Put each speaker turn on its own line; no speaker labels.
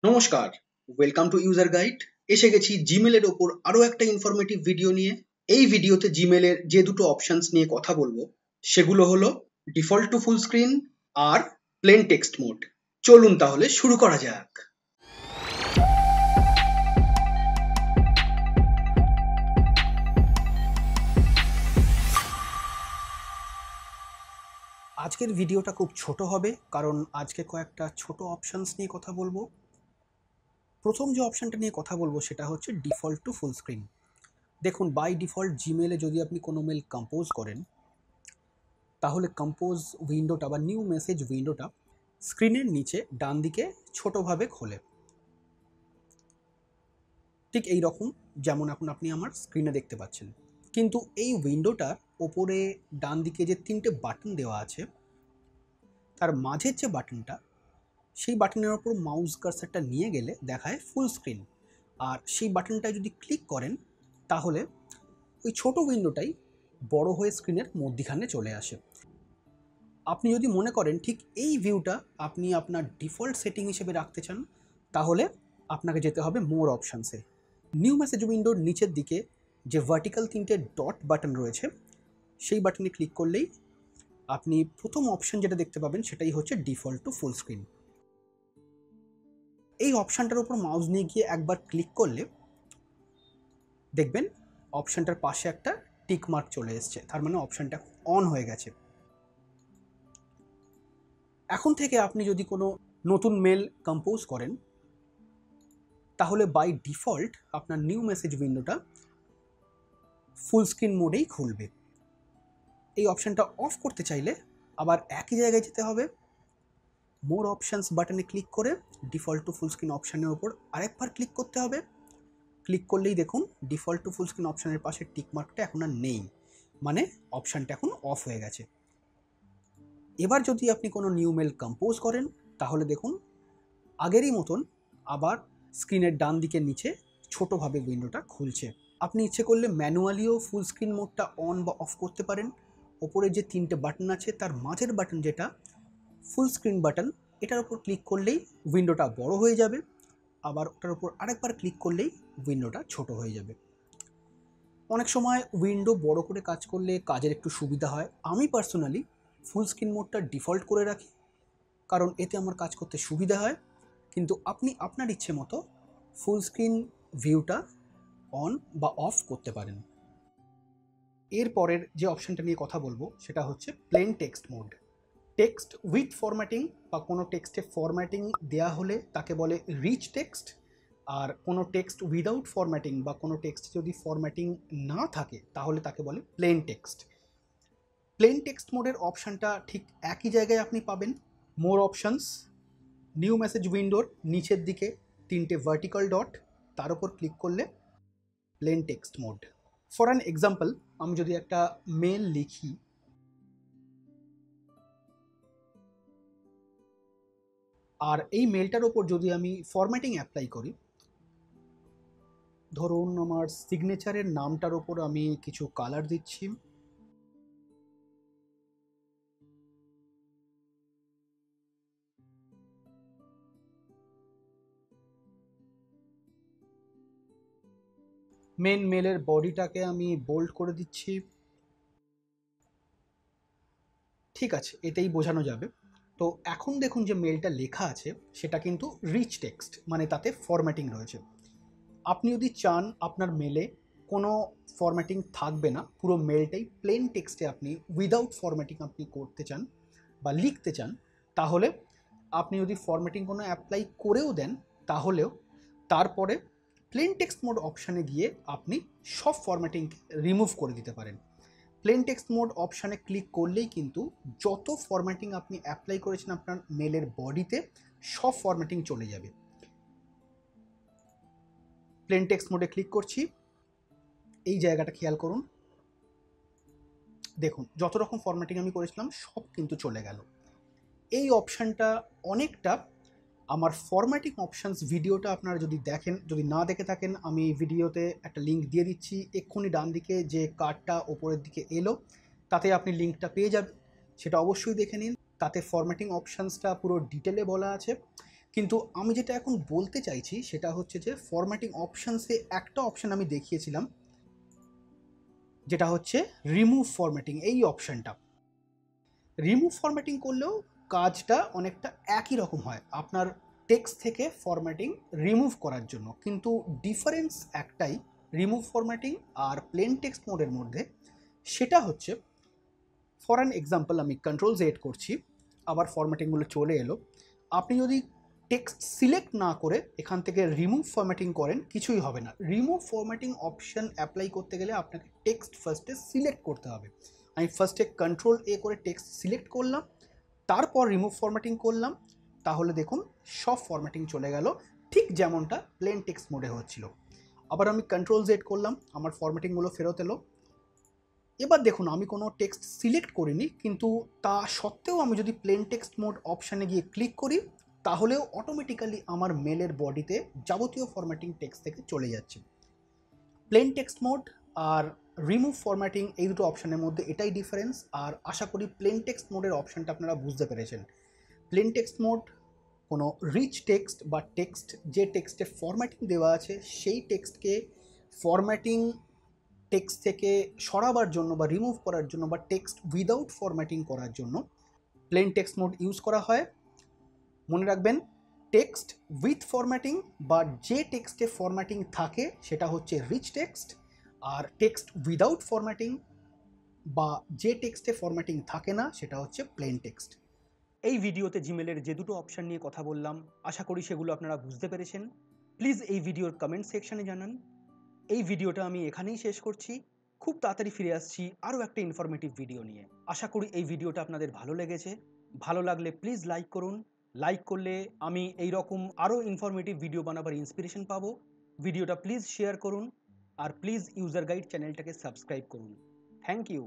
নমস্কার, welcome to user guide. এসে গেছি জিমেলের ওপর আরো একটা ইনফরমেটিভ ভিডিও নিয়ে। এই ভিডিওতে জিমেলের যে দুটো অপশনস নিয়ে কথা বলবো সেগুলো হলো ডিফল্ট টু ফুল স্ক্রিন আর প্লেন টেক্সট মোড। চলুন তাহলে শুরু করা যাক। আজকের ভিডিওটা খুব ছোট হবে কারণ আজকে কয়েকটা ছোট অপশনস নিয়ে কথা বলবো। প্রথম যে অপশনটা নিয়ে কথা বলবো সেটা হচ্ছে ডিফল্ট টু ফুল স্ক্রিন। দেখুন, বাই ডিফল্ট জিমেলে যদি আপনি কোনো মেল কম্পোজ করেন তাহলে কম্পোজ উইন্ডোটা বা নিউ মেসেজ উইন্ডোটা স্ক্রিনের নিচে ডান দিকে ছোটোভাবে খোলে, ঠিক এই রকম যেমন এখন আপনি আমার স্ক্রিনে দেখতে পাচ্ছেন। কিন্তু এই উইন্ডোটার ওপরে ডান দিকে যে তিনটে বাটন দেওয়া আছে তার মাঝের যে বাটনটা, সেই বাটনের ওপর মাউস কার্সারটা নিয়ে গেলে দেখায় ফুল স্ক্রিন, আর সেই বাটনটায় যদি ক্লিক করেন তাহলে ওই ছোট উইন্ডোটাই বড় হয়ে স্ক্রিনের মধ্যখানে চলে আসে। আপনি যদি মনে করেন ঠিক এই ভিউটা আপনি আপনার ডিফল্ট সেটিং হিসেবে রাখতে চান তাহলে আপনাকে যেতে হবে মোর অপশানসে। নিউ মেসেজ উইন্ডোর নিচের দিকে যে ভার্টিক্যাল তিনটে ডট বাটন রয়েছে সেই বাটনে ক্লিক করলেই আপনি প্রথম অপশান যেটা দেখতে পাবেন সেটাই হচ্ছে ডিফল্ট টু ফুল স্ক্রিন। এই অপশানটার উপর মাউস নিয়ে গিয়ে একবার ক্লিক করলে দেখবেন অপশানটার পাশে একটা টিক মার্ক চলে এসছে, তার মানে অপশানটা অন হয়ে গেছে। এখন থেকে আপনি যদি কোনো নতুন মেল কম্পোজ করেন তাহলে বাই ডিফল্ট আপনার নিউ মেসেজ উইন্ডোটা ফুল স্ক্রিন মোডেই খুলবে। এই অপশানটা অফ করতে চাইলে আবার একই জায়গায় যেতে হবে, মোর অপশানস বাটনে ক্লিক করে ডিফল্ট টু ফুল স্ক্রিন অপশানের ওপর আরেকবার ক্লিক করতে হবে। ক্লিক করলেই দেখুন ডিফল্ট টু ফুল স্ক্রিন অপশানের পাশে টিক মার্কটা এখন আর নেই, মানে অপশানটা এখন অফ হয়ে গেছে। এবার যদি আপনি কোনো নিউ মেল কম্পোজ করেন তাহলে দেখুন আগেরই মতন আবার স্ক্রিনের ডান দিকের নিচে ছোটোভাবে উইন্ডোটা খুলছে। আপনি ইচ্ছে করলে ম্যানুয়ালিও ফুল স্ক্রিন মোডটা অন বা অফ করতে পারেন। ওপরে যে তিনটে বাটন আছে তার মাঝের বাটন যেটা ফুল স্ক্রিন বাটন, এটার উপর ক্লিক করলেই উইন্ডোটা বড় হয়ে যাবে, আবার ওটার উপর আরেকবার ক্লিক করলেই উইন্ডোটা ছোট হয়ে যাবে। অনেক সময় উইন্ডো বড় করে কাজ করলে কাজের একটু সুবিধা হয়। আমি পার্সোনালি ফুল স্ক্রিন মোডটা ডিফল্ট করে রাখি কারণ এতে আমার কাজ করতে সুবিধা হয়, কিন্তু আপনি আপনার ইচ্ছে মতো ফুল স্ক্রিন ভিউটা অন বা অফ করতে পারেন। এরপরের যে অপশানটা নিয়ে কথা বলবো সেটা হচ্ছে plane text mode. Text with formatting বা কোনো টেক্সটে ফরম্যাটিং দেওয়া হলে তাকে বলে রিচ টেক্সট, আর কোনো টেক্সট উইদাউট ফরম্যাটিং বা কোনো টেক্সট যদি ফরম্যাটিং না থাকে তাহলে তাকে বলে প্লেন টেক্সট। প্লেন টেক্সট মোডের অপশানটা ঠিক একই জায়গায় আপনি পাবেন, মোর অপশানস, নিউ মেসেজ উইন্ডোর নিচের দিকে তিনটে ভার্টিক্যাল ডট, তার উপর ক্লিক করলে plane text mode. For an example, আমি যদি একটা মেল লিখি, আর এই মেলটার ওপর যদি আমি ফরম্যাটিং অ্যাপ্লাই করি, ধরুন আমার সিগনেচারের নামটার ওপর আমি কিছু কালার দিচ্ছি, মেন মেলের বডিটাকে আমি বোল্ড করে দিচ্ছি। ঠিক আছে, এতেই বোঝানো যাবে। তো এখন দেখুন যে মেলটা লেখা আছে সেটা কিন্তু রিচ টেক্সট, মানে তাতে ফরম্যাটিং রয়েছে। আপনি যদি চান আপনার মেলে কোনো ফরম্যাটিং থাকবে না, পুরো মেলটাই প্লেন টেক্সটে আপনি উইদাউট ফরম্যাটিং আপনি করতে চান বা লিখতে চান, তাহলে আপনি যদি ফরম্যাটিং কোনো অ্যাপ্লাই করেও দেন তাহলেও তারপরে প্লেন টেক্সট মোড অপশানে গিয়ে আপনি সব ফরম্যাটিং রিমুভ করে দিতে পারেন। প্লেন টেক্সট মোড অপশানে ক্লিক করলেই কিন্তু যত ফরম্যাটিং আপনি অ্যাপ্লাই করেছেন আপনার মেলের বডিতে সব ফরম্যাটিং চলে যাবে। প্লেন টেক্সট মোডে ক্লিক করছি, এই জায়গাটা খেয়াল করুন, দেখুন যত রকম ফরম্যাটিং আমি করেছিলাম সব কিন্তু চলে গেল। এই অপশানটা অনেকটা আমার ফরম্যাটিং অপশানস ভিডিওটা আপনারা যদি দেখেন, যদি না দেখে থাকেন আমি এই ভিডিওতে একটা লিঙ্ক দিয়ে দিচ্ছি, এক্ষুনি ডান দিকে যে কার্ডটা ওপরের দিকে এলো তাতে আপনি লিঙ্কটা পেয়ে যাবেন, সেটা অবশ্যই দেখে নিন। তাতে ফরম্যাটিং অপশানসটা পুরো ডিটেলে বলা আছে। কিন্তু আমি যেটা এখন বলতে চাইছি সেটা হচ্ছে যে ফরম্যাটিং অপশানসে একটা অপশান আমি দেখিয়েছিলাম, যেটা হচ্ছে রিমুভ ফরম্যাটিং। এই অপশানটা রিমুভ ফরম্যাটিং করলেও কাজটা অনেকটা একই রকম হয় আপনার টেক্সট থেকে ফরম্যাটিং রিমুভ করার জন্য, কিন্তু ডিফারেন্স একটাই রিমুভ ফরম্যাটিং আর প্লেন টেক্সট মোডের মধ্যে। সেটা হচ্ছে, ফর অ্যান এক্সাম্পল আমি কন্ট্রোল Z করছি, আবার ফরম্যাটিংগুলো চলে এলো। আপনি যদি টেক্সট সিলেক্ট না করে এখান থেকে রিমুভ ফরম্যাটিং করেন, কিছুই হবে না। রিমুভ ফরম্যাটিং অপশান অ্যাপ্লাই করতে গেলে আপনাকে টেক্সট ফার্স্টে সিলেক্ট করতে হবে। আমি ফার্স্টে কন্ট্রোল A করে টেক্সট সিলেক্ট করলাম, তারপর রিমুভ ফরম্যাটিং করলাম, তাহলে দেখুন সব ফরম্যাটিং চলে গেল ঠিক যেমনটা প্লেন টেক্সট মোডে হচ্ছিল। আবার আমি কন্ট্রোল Z করলাম, আমার ফরম্যাটিংগুলো ফেরত এলো। এবার দেখুন আমি কোনো টেক্সট সিলেক্ট করিনি, কিন্তু তা সত্ত্বেও আমি যদি প্লেন টেক্সট মোড অপশানে গিয়ে ক্লিক করি, তাহলেও অটোমেটিক্যালি আমার মেলের বডিতে যাবতীয় ফরম্যাটিং টেক্সট থেকে চলে যাচ্ছে। প্লেন টেক্সট মোড আর রিমুভ ফরম্যাটিং এই দুটো অপশানের মধ্যে এটাই ডিফারেন্স। আর আশা করি প্লেন টেক্সট মোডের অপশানটা আপনারা বুঝতে পেরেছেন। প্লেন টেক্সট মোড কোনো রিচ টেক্সট বা টেক্সট যে টেক্সটে ফরম্যাটিং দেওয়া আছে সেই টেক্সটকে ফরম্যাটিং টেক্সট থেকে সরাবার জন্য বা রিমুভ করার জন্য বা টেক্সট উইদাউট ফরম্যাটিং করার জন্য প্লেন টেক্সট মোড ইউজ করা হয়। মনে রাখবেন, টেক্সট উইথ ফরম্যাটিং বা যে টেক্সটে ফরম্যাটিং থাকে সেটা হচ্ছে রিচ টেক্সট, আর টেক্সট উইদাউট ফরম্যাটিং বা যে টেক্সটে ফরম্যাটিং থাকে না সেটা হচ্ছে প্লেন টেক্সট। এই ভিডিওতে জিমেলের যে দুটো অপশান নিয়ে কথা বললাম, আশা করি সেগুলো আপনারা বুঝতে পেরেছেন। প্লিজ এই ভিডিওর কমেন্ট সেকশানে জানান। এই ভিডিওটা আমি এখানেই শেষ করছি। খুব তাড়াতাড়ি ফিরে আসছি আরও একটা ইনফরমেটিভ ভিডিও নিয়ে। আশা করি এই ভিডিওটা আপনাদের ভালো লেগেছে। ভালো লাগলে প্লিজ লাইক করুন। লাইক করলে আমি এই রকম আরও ইনফরমেটিভ ভিডিও বানাবার ইন্সপিরেশন পাবো। ভিডিওটা প্লিজ শেয়ার করুন আর প্লিজ ইউজার গাইড চ্যানেলটাকে সাবস্ক্রাইব করুন। Thank you.